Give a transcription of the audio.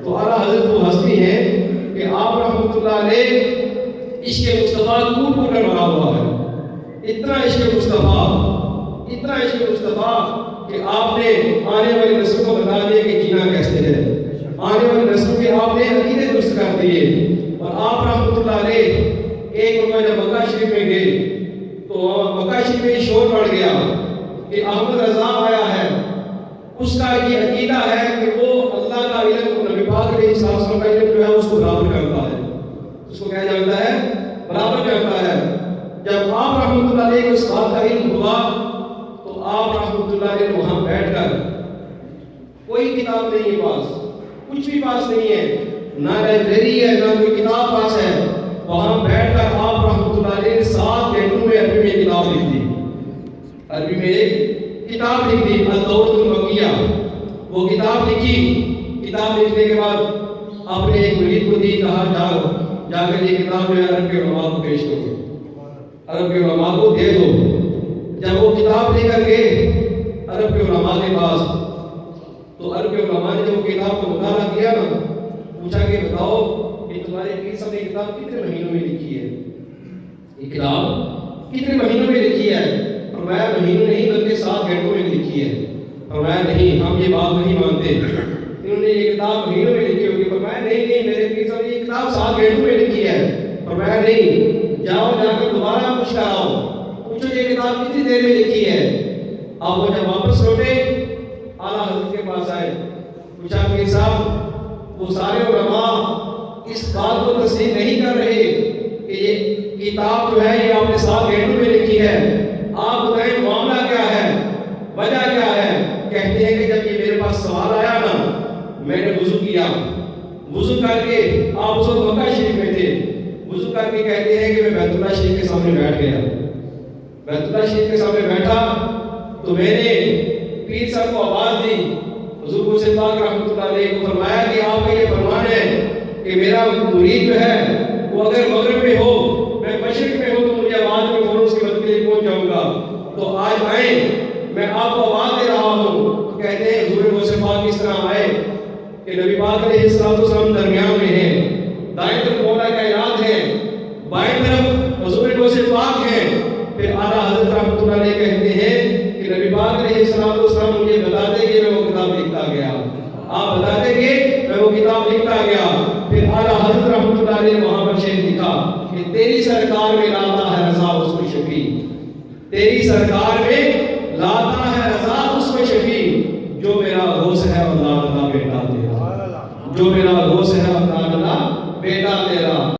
تو اعلیٰ حضرت وہ ہستی ہے کہ آپ رحمۃ اللہ علیہ عشق مصطفیٰ کوٹ کوٹ کر بنا ہوا ہے. اتنا عشق مصطفیٰ، اتنا عشق مصطفیٰ کہ آپ نے آنے والی نسل کو بتا دیا کہ جینا کیسے ہے. آنے والی نسل کے آپ نے عقیدے درست کر دیے. اور آپ رحمۃ اللہ علیہ ایک مرتبہ جب مکہ شریف میں گئے تو مکہ شریف میں شور پڑ گیا کہ احمد رضا آیا ہے. اس کا یہ عقیدہ ہے کہ وہ اللہ کا علم، نبی پاک علیہ السلام کا علم جو ہے اس کو برابر کرتا ہے. اس کو کیا جانتا ہے؟ برابر کرتا ہے. جب آپ رحمۃ اللہ علیہ کو اس بات کا علم ہوا تو آپ رحمۃ اللہ علیہ نے وہاں بیٹھ کر، کوئی کتاب نہیں ہے پاس، کچھ بھی پاس نہیں ہے، نہ لائبریری ہے نہ کوئی کتاب پاس ہے، وہاں بیٹھ کر آپ رحمۃ اللہ علیہ نے 7 گھنٹوں میں عربی میں کتاب لکھ دی. عربی میں ایک کتاب لکھ دی، الدورۃ المکیہ. وہ کتاب لکھی. کتاب لکھنے کے بعد آپ نے ایک مرید کو دی، کہا جا کر یہ کتاب جو ہے عرب کے علماء کو پیش کرو، عرب کے علماء کو دے دو. جب وہ کتاب لے کر گئے عرب کے علماء کے پاس تو عرب کے علماء نے جب وہ کتاب کو مطالعہ کیا نا، پوچھا کہ بتاؤ کہ تمہارے پیر صاحب نے کتاب کتنے مہینوں میں لکھی ہے؟ یہ کتاب کتنے مہینوں میں لکھی ہے؟ فرمایا مہینوں نہیں بلکہ 7 گھنٹوں میں لکھی ہے. فرمایا نہیں، ہم یہ بات نہیں مانتے، انہوں نے یہ کتاب مہینوں میں لکھی ہوگی. فرمایا نہیں، میرے پیر صاحب نے یہ کتاب 7 گھنٹوں میں لکھی ہے. فرمایا نہیں، جاؤ جا کر دوبارہ پوچھ کر آؤ، پوچھو یہ کتاب کتنی دیر میں لکھی ہے. آپ وہ جب واپس لوٹے اعلیٰ حضرت کے پاس آئے، پوچھا پیر صاحب وہ سارے علماء اس بات کو تسلیم نہیں کر رہے کہ یہ کتاب جو ہے یہ آپ نے 7 گھنٹوں میں لکھی ہے، آپ بتائیں معاملہ کیا ہے، وجہ کیا ہے؟ کہتے ہیں کہ جب یہ میرے پاس سوال آیا نا، میں نے وضو کیا، وضو کر کے آپ اس وقت مکہ شریف میں تھے، وضو کر کے کہتے ہیں کہ میں بیت اللہ شریف کے سامنے بیٹھ گیا. بیت اللہ شریف کے سامنے بیٹھا تو میں نے پیر صاحب کو آواز دی. حضور سے پاک رحمۃ اللہ علیہ کو فرمایا کہ آپ کا یہ فرمان ہے کہ میرا مرید جو ہے وہ اگر مغرب میں ہو، میں مشرق میں ہوں تو مجھے آواز میں فوراً اس کی مدد کے لیے پہنچ جاؤں گا. تو آج آئیں، میں آپ کو آواز دے رہا ہوں. تو کہتے ہیں حضور سے پاک اس طرح آئے کہ نبی پاک علیہ السلام درمیان میں ہیں، دائیں طرف مولا کائنات ہے، بائیں طرف حضور سے پاک ہے. پھر اعلیٰ حضرت رحمۃ اللہ علیہ کہتے ہیں کہ نبی پاک علیہ السلام مجھے بتا دیں کہ میں وہ کتاب لکھتا گیا. آپ بتا دیں گے میں وہ کتاب لکھتا گیا. پھر اعلیٰ حضرت رحمۃ اللہ علیہ نے وہاں پر شعر لکھا کہ تیری سرکار میں لاتا ہے رضا اس کو شفیع، تیری سرکار میں لاتا ہے رضا اس کو شفیع، جو میرا غوث ہے اللہ تعالیٰ بیٹا تیرا، جو میرا غوث ہے اللہ تعالیٰ بیٹا تیرا.